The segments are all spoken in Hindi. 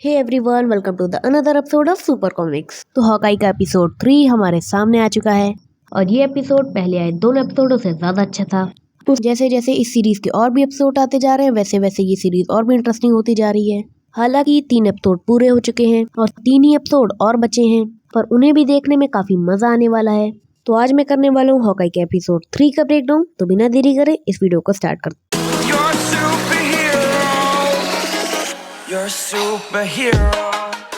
Hey everyone, welcome to the another episode of super comics. तो हॉकाई का एपिसोड 3 हमारे सामने आ चुका है और ये एपिसोड पहले आए दोनों एपिसोडों से ज्यादा अच्छा था। तो जैसे जैसे इस सीरीज के और भी एपिसोड आते जा रहे हैं वैसे वैसे ये सीरीज और भी इंटरेस्टिंग होती जा रही है। हालांकि 3 एपिसोड पूरे हो चुके हैं और 3 ही एपिसोड और बचे हैं, पर उन्हें भी देखने में काफी मजा आने वाला है। तो आज मैं करने वाला हूँ हॉकाई के एपिसोड 3 का ब्रेकडाउन। तो बिना देरी करे इस वीडियो को स्टार्ट करते हैं।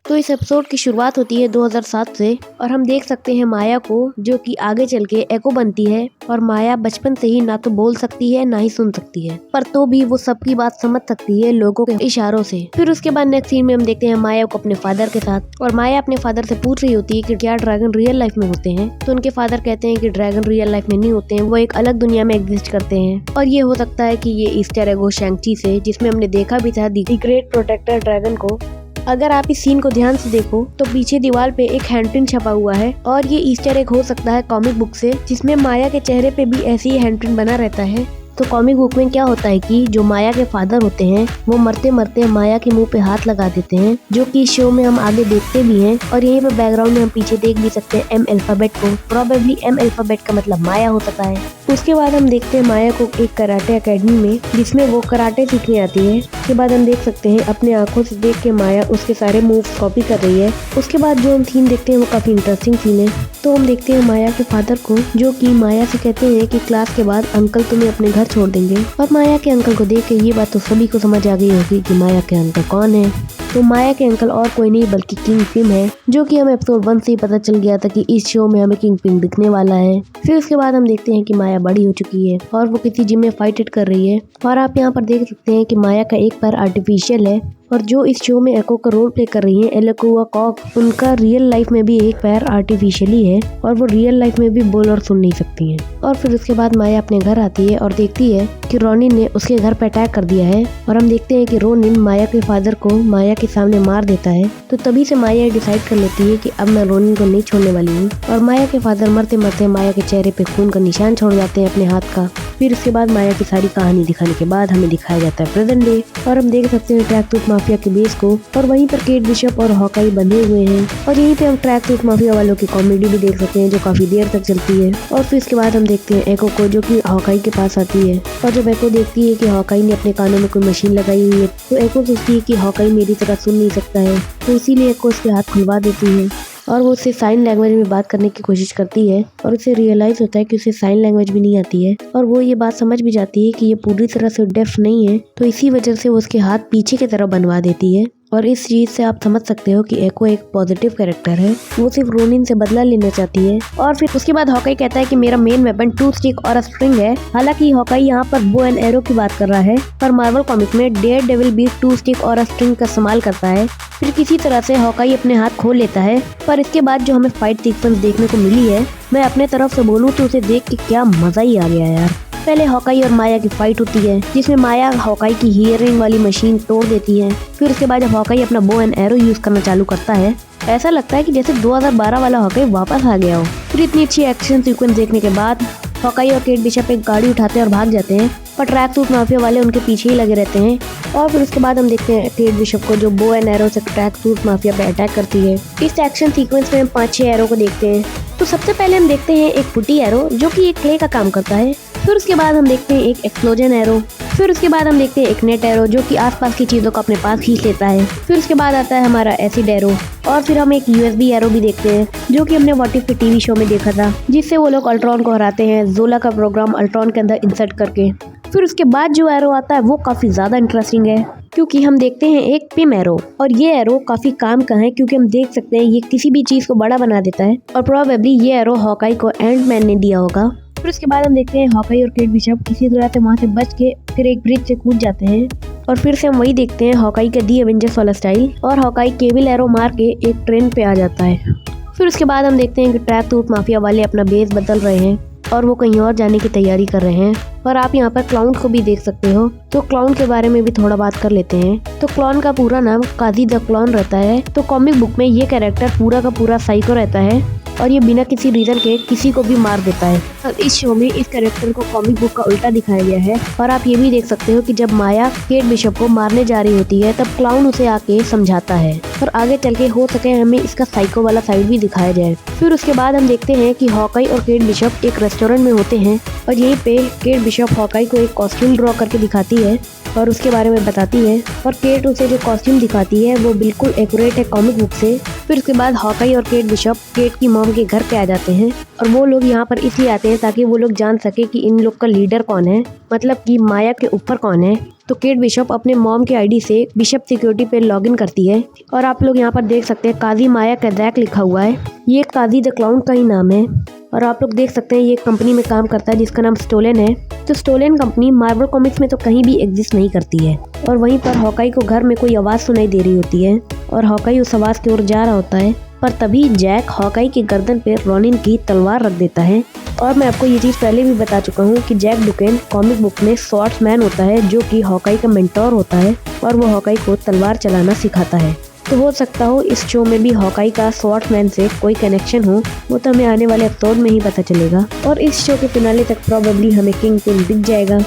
तो इस एपिसोड की शुरुआत होती है 2007 से और हम देख सकते हैं माया को, जो कि आगे चल के एको बनती है। और माया बचपन से ही ना तो बोल सकती है ना ही सुन सकती है, पर तो भी वो सबकी बात समझ सकती है लोगों के इशारों से। फिर उसके बाद नेक्स्ट सीन में हम देखते हैं माया को अपने फादर के साथ, और माया अपने फादर से पूछ रही होती है कि क्या ड्रैगन रियल लाइफ में होते हैं। तो उनके फादर कहते हैं कि ड्रैगन रियल लाइफ में नहीं होते हैं, वो एक अलग दुनिया में एग्जिस्ट करते हैं। और ये हो सकता है कि ये ईस्टर एग हो शैंग-ची से, जिसमें हमने देखा भी था द ग्रेट प्रोटेक्टर ड्रैगन को। अगर आप इस सीन को ध्यान से देखो तो पीछे दीवार पे एक हैंडप्रिंट छपा हुआ है और ये ईस्टर एग हो सकता है कॉमिक बुक से, जिसमें माया के चेहरे पे भी ऐसे ही हैंडप्रिंट बना रहता है। तो कॉमिक बुक में क्या होता है कि जो माया के फादर होते हैं वो मरते मरते माया के मुंह पे हाथ लगा देते हैं, जो कि इस शो में हम आगे देखते भी हैं। और यहीं पे बैकग्राउंड में हम पीछे देख भी सकते हैं एम अल्फाबेट को। प्रोबेबली एम अल्फाबेट का मतलब माया हो सकता है। उसके बाद हम देखते हैं माया को एक कराटे एकेडमी में, जिसमें वो कराटे सीखने आती है। उसके बाद हम देख सकते हैं अपने आंखों से देख के माया उसके सारे मूव्स कॉपी कर रही है। उसके बाद जो हम सीन देखते हैं वो काफी इंटरेस्टिंग सीन है। तो हम देखते हैं माया के फादर को, जो कि माया से कहते हैं कि क्लास के बाद अंकल तुम्हें अपने घर छोड़ देंगे। और माया के अंकल को देख के ये बात तो सभी को समझ आ गई होगी कि माया के अंकल कौन है। तो माया के अंकल और कोई नहीं बल्कि किंग पिम है, जो कि हमें एपिसोड 1 से ही पता चल गया था कि इस शो में हमें किंग पिम दिखने वाला है। फिर उसके बाद हम देखते हैं कि माया बड़ी हो चुकी है और वो किसी जिम में फाइट कर रही है। और आप यहाँ पर देख सकते हैं कि माया का एक पैर आर्टिफिशियल है, और जो इस शो में एको का रोल प्ले कर रही हैं एलेकुआ कॉक, उनका रियल लाइफ में भी एक पैर आर्टिफिशियली है और वो रियल लाइफ में भी बोल और सुन नहीं सकती हैं। और फिर उसके बाद माया अपने घर आती है और देखती है कि रोनिन ने उसके घर पर अटैक कर दिया है। और हम देखते हैं कि रोनिन माया के फादर को माया के सामने मार देता है। तो तभी से माया डिसाइड कर लेती है कि अब मैं रोनिन को नहीं छोड़ने वाली हूँ। और माया के फादर मरते मरते माया के चेहरे पे खून का निशान छोड़ जाते हैं अपने हाथ का। फिर उसके बाद माया की सारी कहानी दिखाने के बाद हमें दिखाया जाता है प्रेजेंट डे, और हम देख सकते हैं ट्रैक सूट माफिया के बेस को, और वहीं पर केट बिशप और हॉकाई बंधे हुए हैं। और यहीं पे हम ट्रैक सूट माफिया वालों की कॉमेडी भी देख सकते हैं, जो काफी देर तक चलती है। और फिर इसके बाद हम देखते हैं एको को, जो कि हॉकाई के पास आती है। और जब एको देखती है कि हॉकाई ने अपने कानों में कोई मशीन लगाई हुई है, तो एको सोचती है कि हॉकाई मेरी तरह सुन नहीं सकता है, तो इसीलिए एको उसके हाथ खुलवा देती है और वो उससे साइन लैंग्वेज में बात करने की कोशिश करती है। और उसे रियलाइज होता है कि उसे साइन लैंग्वेज भी नहीं आती है, और वो ये बात समझ भी जाती है कि ये पूरी तरह से डेफ नहीं है। तो इसी वजह से वो उसके हाथ पीछे की तरफ बनवा देती है। और इस चीज से आप समझ सकते हो कि एको एक पॉजिटिव कैरेक्टर है, वो सिर्फ रोनिन से बदला लेना चाहती है। और फिर उसके बाद हॉकाई कहता है कि मेरा मेन वेपन 2 स्टिक और स्ट्रिंग है। हालांकि हॉकाई यहाँ पर बो एंड एरो की बात कर रहा है, पर मार्वल कॉमिक में डेयर डेविल भी 2 स्टिक और स्ट्रिंग का इस्तेमाल करता है। फिर किसी तरह से हॉकाई अपने हाथ खोल लेता है। पर इसके बाद जो हमें फाइट सीक्वेंस देखने को मिली है, मैं अपने तरफ से बोलूँ तो उसे देख के क्या मजा ही आ गया यार। पहले हॉकाई और माया की फाइट होती है, जिसमें माया हॉकाई की हियरिंग वाली मशीन तोड़ देती है। फिर उसके बाद जब हॉकाई अपना बो एंड एरो यूज करना चालू करता है, ऐसा लगता है कि जैसे 2012 वाला हॉकाई वापस आ गया हो। फिर इतनी अच्छी एक्शन सीक्वेंस देखने के बाद हॉकाई और केट बिशप एक गाड़ी उठाते हैं और भाग जाते हैं, पर ट्रैक सूट माफिया वाले उनके पीछे ही लगे रहते हैं। और फिर उसके बाद हम देखते हैं केट बिशप को, जो बो एंड एरो से ट्रैक सूट माफिया पे अटैक करती है। इस एक्शन सीक्वेंस में हम 5-6 एरो को देखते हैं। तो सबसे पहले हम देखते हैं एक पुटी एरो, जो कि एक क्ले का काम करता है। फिर उसके बाद हम देखते हैं एक एक्सप्लोजन एरो। फिर उसके बाद हम देखते हैं एक नेट एरो, जो कि आसपास की चीजों को अपने पास खींच लेता है। फिर उसके बाद आता है हमारा एसिड एरो। और फिर हम एक यूएसबी एरो भी देखते हैं, जो कि हमने व्हाट इफ के टीवी शो में देखा था, जिससे वो लोग अल्ट्रॉन को हराते हैं जोला का प्रोग्राम अल्ट्रॉन के अंदर इंसर्ट करके। फिर उसके बाद जो एरो आता है वो काफी ज्यादा इंटरेस्टिंग है, क्योंकि हम देखते हैं एक पिम एरो। और ये एरो काफी काम का है, क्योंकि हम देख सकते हैं ये किसी भी चीज को बड़ा बना देता है। और प्रोबेबली ये एरो हॉकाई को एंड मैन ने दिया होगा। फिर उसके बाद हम देखते हैं हॉकाई और केट बिशप किसी तरह से वहाँ से बच के फिर एक ब्रिज से कूद जाते हैं। और फिर से हम वही देखते हैं हॉकाई का दी एवेंजर्स वाला स्टाइल, और हॉकाई केबल एरो मार के एक ट्रेन पे आ जाता है। फिर उसके बाद हम देखते हैं कि ट्रैक सूट माफिया वाले अपना बेस बदल रहे हैं और वो कहीं और जाने की तैयारी कर रहे हैं। और आप यहाँ पर क्लाउन को भी देख सकते हो, तो क्लाउन के बारे में भी थोड़ा बात कर लेते हैं। तो क्लाउन का पूरा नाम काजी द क्लाउन रहता है। तो कॉमिक बुक में ये कैरेक्टर पूरा का पूरा साइको रहता है, और ये बिना किसी रीजन के किसी को भी मार देता है। और इस शो में इस कैरेक्टर को कॉमिक बुक का उल्टा दिखाया गया है। और आप ये भी देख सकते हो कि जब माया केट बिशप को मारने जा रही होती है तब क्लाउन उसे आके समझाता है और आगे चल के हो सके हमें इसका साइको वाला साइड भी दिखाया जाए। फिर उसके बाद हम देखते हैं कि हॉकाई और केट बिशप एक रेस्टोरेंट में होते हैं और यहीं पे केट बिशप हॉकाई को एक कॉस्ट्यूम ड्रॉ करके दिखाती है और उसके बारे में बताती है और केट उसे जो कॉस्ट्यूम दिखाती है वो बिल्कुल एक्यूरेट है कॉमिक बुक से। फिर उसके बाद हॉकाई और केट बिशप केट की मॉम के घर पे आ जाते हैं और वो लोग यहाँ पर इसलिए आते हैं ताकि वो लोग जान सके कि इन लोग का लीडर कौन है, मतलब कि माया के ऊपर कौन है। तो केट बिशप अपने मॉम के आईडी से बिशप सिक्योरिटी पे लॉगिन करती है और आप लोग यहाँ पर देख सकते हैं काजी माया कैज़ैक लिखा हुआ है। ये काजी द क्लाउन का ही नाम है और आप लोग देख सकते हैं ये एक कंपनी में काम करता है जिसका नाम स्टोलन है। तो स्टोलन कंपनी मार्वल कॉमिक्स में तो कहीं भी एग्जिस्ट नहीं करती है। और वहीं पर हॉकाई को घर में कोई आवाज़ सुनाई दे रही होती है और हॉकाई उस आवाज़ की ओर जा रहा होता है, पर तभी जैक हॉकाई की गर्दन पे रोनिन की तलवार रख देता है। और मैं आपको ये चीज़ पहले भी बता चुका हूँ कि जैक डुकेन कॉमिक बुक में स्वॉर्ड्समैन होता है जो कि हॉकाई का मेंटोर होता है और वो हॉकाई को तलवार चलाना सिखाता है। तो हो सकता हो इस शो में भी हॉकाई का स्वॉर्ड्समैन से कोई कनेक्शन हो, वो तो हमें आने वाले एपिसोड में ही पता चलेगा। और इस शो के फिनाले तक प्रोबेबली हमें किंगपिन दिख जाएगा।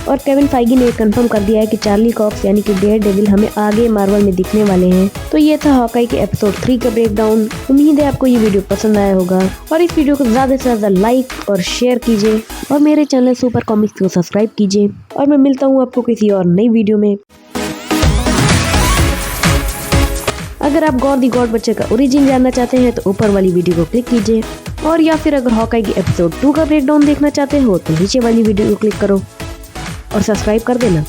और केविन फाइगी ने कंफर्म कर दिया है कि चार्ली कॉक्स यानी कि डेयरडेविल हमें आगे मार्वल में दिखने वाले हैं। तो ये था हॉकाई के एपिसोड 3 का ब्रेकडाउन। उम्मीद है आपको ये वीडियो पसंद आया होगा और इस वीडियो को ज़्यादा से ज़्यादा लाइक और शेयर कीजिए और मेरे चैनल सुपर कॉमिक्स को सब्सक्राइब कीजिए। और मैं मिलता हूँ आपको किसी और नई वीडियो में। अगर आप गॉड दी गॉड बच्चे का ओरिजिन जानना चाहते हैं तो ऊपर वाली वीडियो को क्लिक कीजिए और या फिर अगर हॉकाई की एपिसोड 2 का ब्रेकडाउन देखना चाहते हो तो नीचे वाली वीडियो को क्लिक करो और सब्सक्राइब कर देना।